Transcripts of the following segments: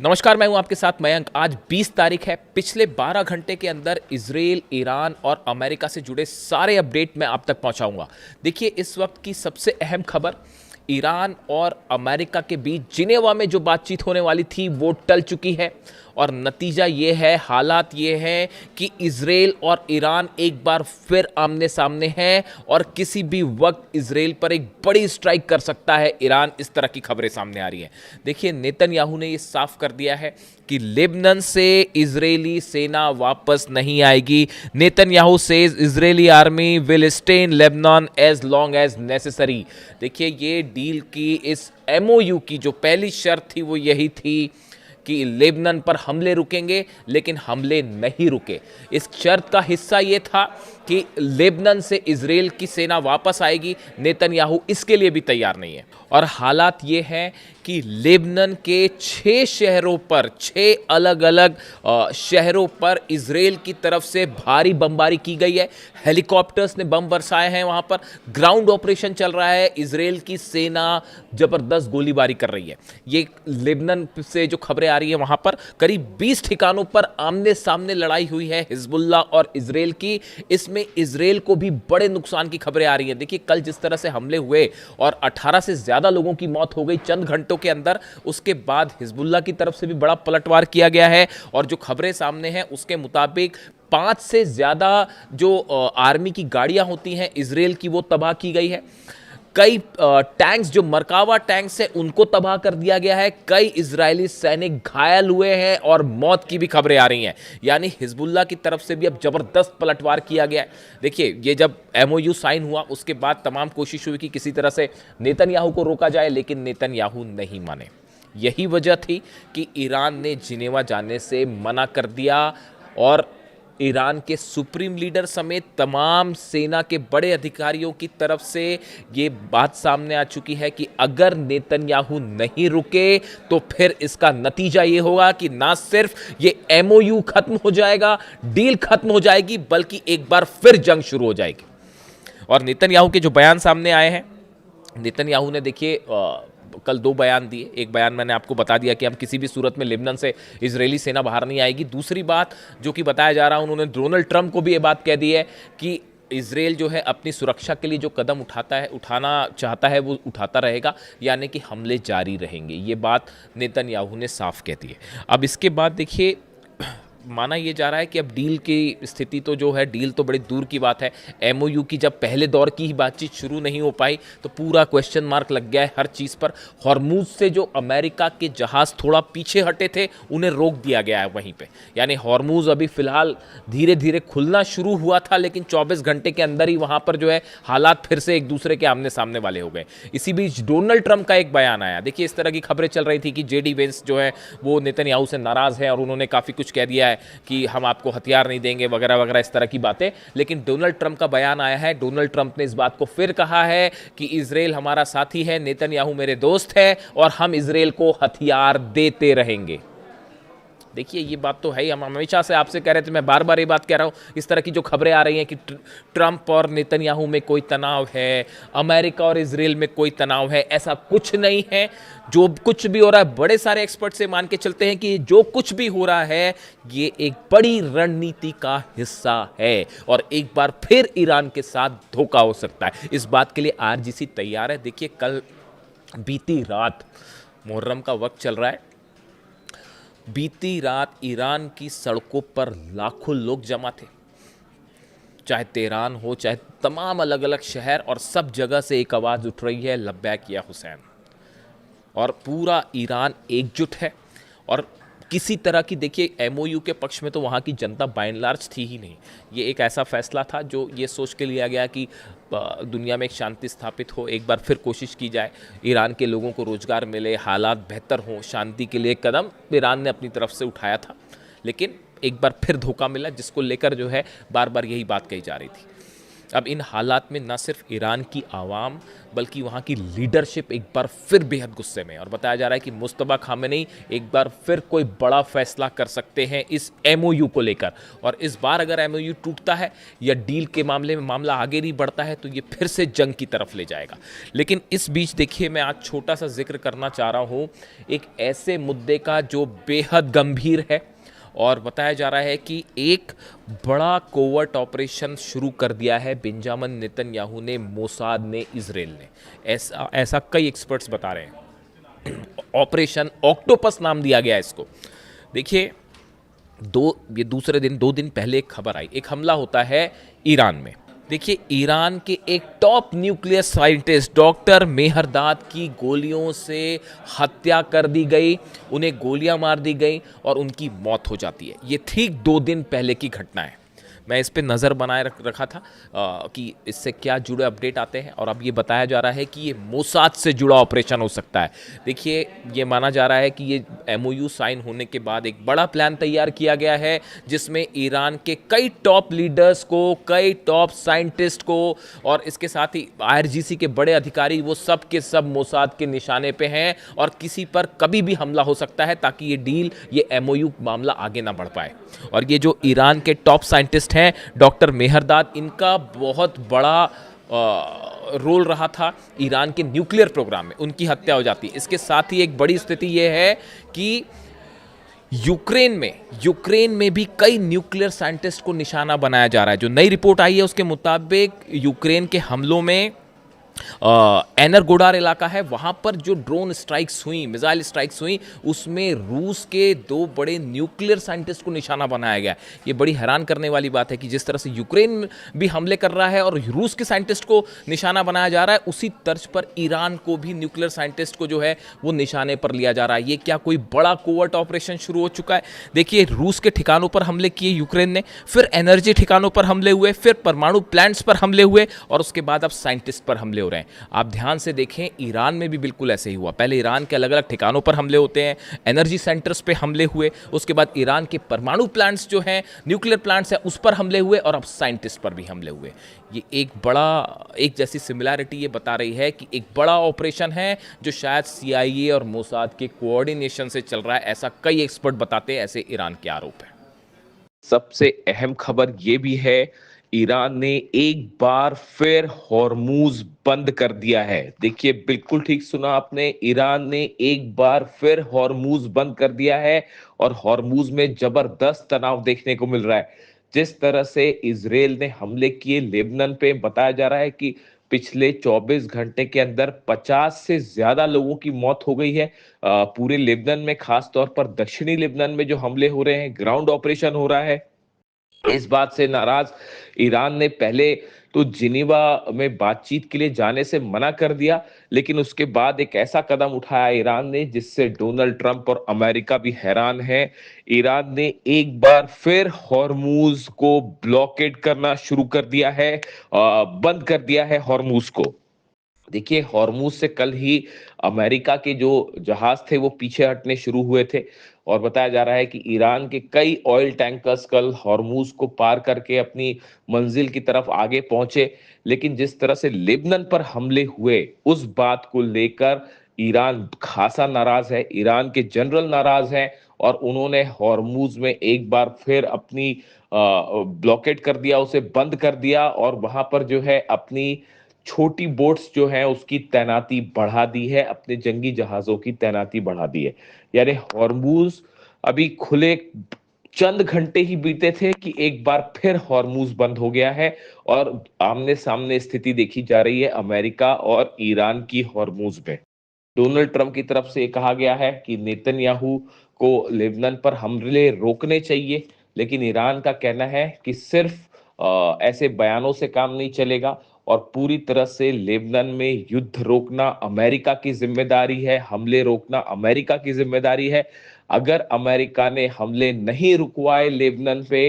नमस्कार, मैं हूं आपके साथ मयंक। आज 20 तारीख है। पिछले 12 घंटे के अंदर इजराइल, ईरान और अमेरिका से जुड़े सारे अपडेट मैं आप तक पहुंचाऊंगा। देखिए, इस वक्त की सबसे अहम खबर, ईरान और अमेरिका के बीच जिनेवा में जो बातचीत होने वाली थी वो टल चुकी है। और नतीजा ये है, हालात ये हैं कि इजराइल और ईरान एक बार फिर आमने सामने हैं और किसी भी वक्त इजराइल पर एक बड़ी स्ट्राइक कर सकता है ईरान। इस तरह की खबरें सामने आ रही हैं। देखिए, नेतन्याहू ने ये साफ कर दिया है कि लेबनान से इजरायली सेना वापस नहीं आएगी। Netanyahu says Israeli army will stay in Lebanon as long as necessary. देखिए, ये डील की, इस एमओयू की जो पहली शर्त थी वो यही थी कि लेबनान पर हमले रुकेंगे, लेकिन हमले नहीं रुके। इस शर्त का हिस्सा यह था कि लेबनान से इजराइल की सेना वापस आएगी। नेतन्याहू इसके लिए भी तैयार नहीं है। और हालात ये हैं कि लेबनान के 6 शहरों पर, 6 अलग अलग शहरों पर इजराइल की तरफ से भारी बमबारी की गई है। हेलीकॉप्टर्स ने बम बरसाए हैं। वहां पर ग्राउंड ऑपरेशन चल रहा है। इजराइल की सेना जबरदस्त गोलीबारी कर रही है। ये लेबनान से जो खबरें आ रही है, वहां पर करीब 20 ठिकानों पर आमने सामने लड़ाई हुई है हिजबुल्लाह और इजराइल की। इसमें इजराइल को भी बड़े नुकसान की खबरें आ रही हैं। देखिए, कल जिस तरह से हमले हुए और 18 से ज्यादा लोगों की मौत हो गई चंद घंटों के अंदर, उसके बाद हिजबुल्लाह की तरफ से भी बड़ा पलटवार किया गया है। और जो खबरें सामने हैं उसके मुताबिक 5 से ज्यादा जो आर्मी की गाड़ियां होती हैं इजराइल की, वो तबाह की गई है। कई टैंक्स, जो मरकावा टैंक्स है, उनको तबाह कर दिया गया है। कई इजरायली सैनिक घायल हुए हैं और मौत की भी खबरें आ रही हैं। यानी हिजबुल्लाह की तरफ से भी अब जबरदस्त पलटवार किया गया है। देखिए, ये जब एमओयू साइन हुआ उसके बाद तमाम कोशिश हुई कि किसी तरह से नेतन्याहू को रोका जाए, लेकिन नेतन्याहू नहीं माने। यही वजह थी कि ईरान ने जिनेवा जाने से मना कर दिया। और ईरान के सुप्रीम लीडर समेत तमाम सेना के बड़े अधिकारियों की तरफ से ये बात सामने आ चुकी है कि अगर नेतन्याहू नहीं रुके तो फिर इसका नतीजा ये होगा कि ना सिर्फ ये एमओयू खत्म हो जाएगा, डील खत्म हो जाएगी, बल्कि एक बार फिर जंग शुरू हो जाएगी। और नेतन्याहू के जो बयान सामने आए हैं, नेतन्याहू ने, देखिए, कल 2 बयान दिए। एक बयान मैंने आपको बता दिया कि हम किसी भी सूरत में लेबनान से इजरायली सेना बाहर नहीं आएगी। दूसरी बात जो कि बताया जा रहा है, उन्होंने डोनाल्ड ट्रंप को भी ये बात कह दी है कि इजराइल जो है अपनी सुरक्षा के लिए जो कदम उठाना चाहता है वो उठाता रहेगा, यानी कि हमले जारी रहेंगे। ये बात नेतन्याहू ने साफ कह दी है। अब इसके बाद देखिए, माना यह जा रहा है कि अब डील की स्थिति तो जो है, डील तो बड़ी दूर की बात है। एमओयू की जब पहले दौर की ही बातचीत शुरू नहीं हो पाई तो पूरा क्वेश्चन मार्क लग गया है हर चीज़ पर। हॉर्मूज से जो अमेरिका के जहाज़ थोड़ा पीछे हटे थे, उन्हें रोक दिया गया है वहीं पे। यानी हॉर्मूज अभी फ़िलहाल धीरे धीरे खुलना शुरू हुआ था, लेकिन 24 घंटे के अंदर ही वहाँ पर जो है हालात फिर से एक दूसरे के आमने सामने वाले हो गए। इसी बीच डोनाल्ड ट्रंप का एक बयान आया। देखिए, इस तरह की खबरें चल रही थी कि जेडी वेंस जो है वो नेतन्याहू से नाराज़ है और उन्होंने काफ़ी कुछ कह दिया है कि हम आपको हथियार नहीं देंगे वगैरह वगैरह, इस तरह की बातें। लेकिन डोनाल्ड ट्रंप का बयान आया है। डोनाल्ड ट्रंप ने इस बात को फिर कहा है कि इजराइल हमारा साथी है, नेतन्याहू मेरे दोस्त है और हम इजराइल को हथियार देते रहेंगे। देखिए, ये बात तो है ही। हम हमेशा से आपसे कह रहे थे, मैं बार बार ये बात कह रहा हूँ। इस तरह की जो खबरें आ रही हैं कि ट्रंप और नेतन्याहू में कोई तनाव है, अमेरिका और इजराइल में कोई तनाव है, ऐसा कुछ नहीं है। जो कुछ भी हो रहा है, बड़े सारे एक्सपर्ट से मान के चलते हैं कि जो कुछ भी हो रहा है ये एक बड़ी रणनीति का हिस्सा है और एक बार फिर ईरान के साथ धोखा हो सकता है। इस बात के लिए आरजीसी तैयार है। देखिए, कल बीती रात, मुहर्रम का वक्त चल रहा है, बीती रात ईरान की सड़कों पर लाखों लोग जमा थे। चाहे तेहरान हो, चाहे तमाम अलग अलग शहर, और सब जगह से एक आवाज़ उठ रही है, लब्बैक या हुसैन। और पूरा ईरान एकजुट है। और किसी तरह की, देखिए, एमओयू के पक्ष में तो वहाँ की जनता बाय एंड लार्ज थी ही नहीं। ये एक ऐसा फैसला था जो ये सोच के लिया गया कि दुनिया में एक शांति स्थापित हो, एक बार फिर कोशिश की जाए, ईरान के लोगों को रोज़गार मिले, हालात बेहतर हों, शांति के लिए कदम ईरान ने अपनी तरफ से उठाया था। लेकिन एक बार फिर धोखा मिला, जिसको लेकर जो है बार बार यही बात कही जा रही थी। अब इन हालात में ना सिर्फ ईरान की आवाम बल्कि वहाँ की लीडरशिप एक बार फिर बेहद गुस्से में है और बताया जा रहा है कि मुस्तफा खामेनी एक बार फिर कोई बड़ा फैसला कर सकते हैं इस एमओयू को लेकर। और इस बार अगर एमओयू टूटता है या डील के मामले में मामला आगे नहीं बढ़ता है तो ये फिर से जंग की तरफ ले जाएगा। लेकिन इस बीच देखिए, मैं आज छोटा सा जिक्र करना चाह रहा हूँ एक ऐसे मुद्दे का जो बेहद गंभीर है और बताया जा रहा है कि एक बड़ा कोवर्ट ऑपरेशन शुरू कर दिया है बेंजामिन नेतन्याहू ने, मोसाद ने, इजराइल ने। ऐसा ऐसा कई एक्सपर्ट्स बता रहे हैं। ऑपरेशन ऑक्टोपस नाम दिया गया इसको। देखिए, ये दूसरे दिन 2 दिन पहले एक खबर आई, एक हमला होता है ईरान में। देखिए, ईरान के एक top nuclear scientist doctor Mehrdad की गोलियों से हत्या कर दी गई, उन्हें गोलियां मार दी गई और उनकी मौत हो जाती है। ये ठीक 2 दिन पहले की घटना है। मैं इस पे नज़र बनाए रखा था कि इससे क्या जुड़े अपडेट आते हैं और अब ये बताया जा रहा है कि ये मोसाद से जुड़ा ऑपरेशन हो सकता है। देखिए, ये माना जा रहा है कि ये एमओयू साइन होने के बाद एक बड़ा प्लान तैयार किया गया है जिसमें ईरान के कई टॉप लीडर्स को, कई टॉप साइंटिस्ट को और इसके साथ ही आईआरजीसी के बड़े अधिकारी, वो सब के सब मोसाद के निशाने पे हैं और किसी पर कभी भी हमला हो सकता है ताकि ये डील, ये एमओयू मामला आगे ना बढ़ पाए। और ये जो ईरान के टॉप साइंटिस्ट हैं डॉक्टर मेहरदाद, इनका बहुत बड़ा रोल रहा था ईरान के न्यूक्लियर प्रोग्राम में, उनकी हत्या हो जाती है। इसके साथ ही एक बड़ी स्थिति यह है कि यूक्रेन में भी कई न्यूक्लियर साइंटिस्ट को निशाना बनाया जा रहा है। जो नई रिपोर्ट आई है उसके मुताबिक यूक्रेन के हमलों में एनरगोडार इलाका है, वहां पर जो ड्रोन स्ट्राइक्स हुई, मिसाइल स्ट्राइक्स हुई, उसमें रूस के 2 बड़े न्यूक्लियर साइंटिस्ट को निशाना बनाया गया। ये बड़ी हैरान करने वाली बात है कि जिस तरह से यूक्रेन भी हमले कर रहा है और रूस के साइंटिस्ट को निशाना बनाया जा रहा है, उसी तर्ज पर ईरान को भी न्यूक्लियर साइंटिस्ट को जो है वो निशाने पर लिया जा रहा है। ये क्या कोई बड़ा कोवर्ट ऑपरेशन शुरू हो चुका है? देखिए, रूस के ठिकानों पर हमले किए यूक्रेन ने, फिर एनर्जी ठिकानों पर हमले हुए, फिर परमाणु प्लांट्स पर हमले हुए और उसके बाद अब साइंटिस्ट पर हमले हो रहे हैं। आप ध्यान से देखें, ईरान में भी बिल्कुल ऐसे ही हुआ। पहले ईरान के अलग अलग ठिकानों पर हमले होते हैं, एनर्जी सेंटर्स पे हमले हुए, उसके बाद ईरान के परमाणु प्लांट्स जो हैं, न्यूक्लियर प्लांट्स हैं, उस पर हमले हुए और अब साइंटिस्ट पर भी हमले हुए। ये एक जैसी सिमिलैरिटी ये बता रही है कि एक बड़ा ऑपरेशन है जो शायद सीआईए और मोसाद के कोऑर्डिनेशन से चल रहा है, ऐसा कई एक्सपर्ट बताते हैं, ऐसे ईरान के आरोप हैं। सबसे अहम खबर ये भी है, ईरान ने एक बार फिर हॉर्मूज बंद कर दिया है। देखिए, बिल्कुल ठीक सुना आपने, ईरान ने एक बार फिर हॉर्मूज बंद कर दिया है और हॉर्मूज में जबरदस्त तनाव देखने को मिल रहा है। जिस तरह से इजराइल ने हमले किए लेबनान पे, बताया जा रहा है कि पिछले 24 घंटे के अंदर 50 से ज्यादा लोगों की मौत हो गई है पूरे लेबनान में, खास तौर पर दक्षिणी लेबनान में जो हमले हो रहे हैं, ग्राउंड ऑपरेशन हो रहा है। इस बात से नाराज ईरान ने पहले तो जिनीवा में बातचीत के लिए जाने से मना कर दिया, लेकिन उसके बाद एक ऐसा कदम उठाया ईरान ने जिससे डोनाल्ड ट्रंप और अमेरिका भी हैरान है। ईरान ने एक बार फिर हॉर्मूज को ब्लॉकेड करना शुरू कर दिया है, बंद कर दिया है हॉर्मूज को। देखिए, हॉर्मूज से कल ही अमेरिका के जो जहाज थे वो पीछे हटने शुरू हुए थे और बताया जा रहा है कि ईरान के कई ऑयल टैंकर्स कल हॉर्मूज को पार करके अपनी मंजिल की तरफ आगे पहुंचे। लेकिन जिस तरह से लेबनान पर हमले हुए, उस बात को लेकर ईरान खासा नाराज है, ईरान के जनरल नाराज हैं और उन्होंने हॉर्मूज में एक बार फिर अपनी ब्लॉकेट कर दिया, उसे बंद कर दिया और वहां पर जो है अपनी छोटी बोट्स जो हैं उसकी तैनाती बढ़ा दी है, अपने जंगी जहाजों की तैनाती बढ़ा दी है। यानी हॉर्मूज अभी खुले चंद घंटे ही बीते थे कि एक बार फिर हॉर्मूज बंद हो गया है और आमने सामने स्थिति देखी जा रही है अमेरिका और ईरान की हॉर्मूज में। डोनाल्ड ट्रंप की तरफ से कहा गया है कि नेतन्याहू को लेबनान पर हमले रोकने चाहिए, लेकिन ईरान का कहना है कि सिर्फ ऐसे बयानों से काम नहीं चलेगा और पूरी तरह से लेबनान में युद्ध रोकना अमेरिका की जिम्मेदारी है, हमले रोकना अमेरिका की जिम्मेदारी है। अगर अमेरिका ने हमले नहीं रुकवाए लेबनान पे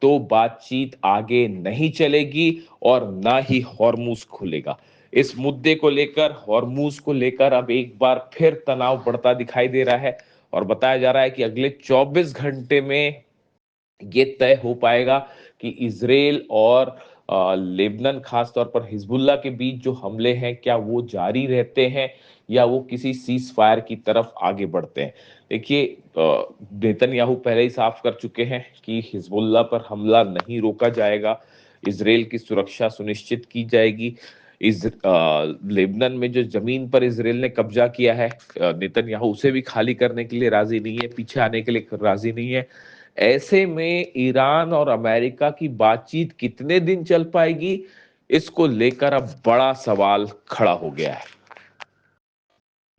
तो बातचीत आगे नहीं चलेगी और ना ही हॉर्मूज खुलेगा। इस मुद्दे को लेकर, हॉर्मूज को लेकर अब एक बार फिर तनाव बढ़ता दिखाई दे रहा है और बताया जा रहा है कि अगले 24 घंटे में ये तय हो पाएगा कि इजराइल और लेबनान खास तौर पर हिजबुल्लाह के बीच जो हमले हैं क्या वो जारी रहते हैं या वो किसी सीज फायर की तरफ आगे बढ़ते हैं। देखिए, नेतन्याहू पहले ही साफ कर चुके हैं कि हिजबुल्लाह पर हमला नहीं रोका जाएगा, इसराइल की सुरक्षा सुनिश्चित की जाएगी। लेबनान में जो जमीन पर इसराइल ने कब्जा किया है, नेतन्याहू उसे भी खाली करने के लिए राजी नहीं है, पीछे आने के लिए राजी नहीं है। ऐसे में ईरान और अमेरिका की बातचीत कितने दिन चल पाएगी, इसको लेकर अब बड़ा सवाल खड़ा हो गया है।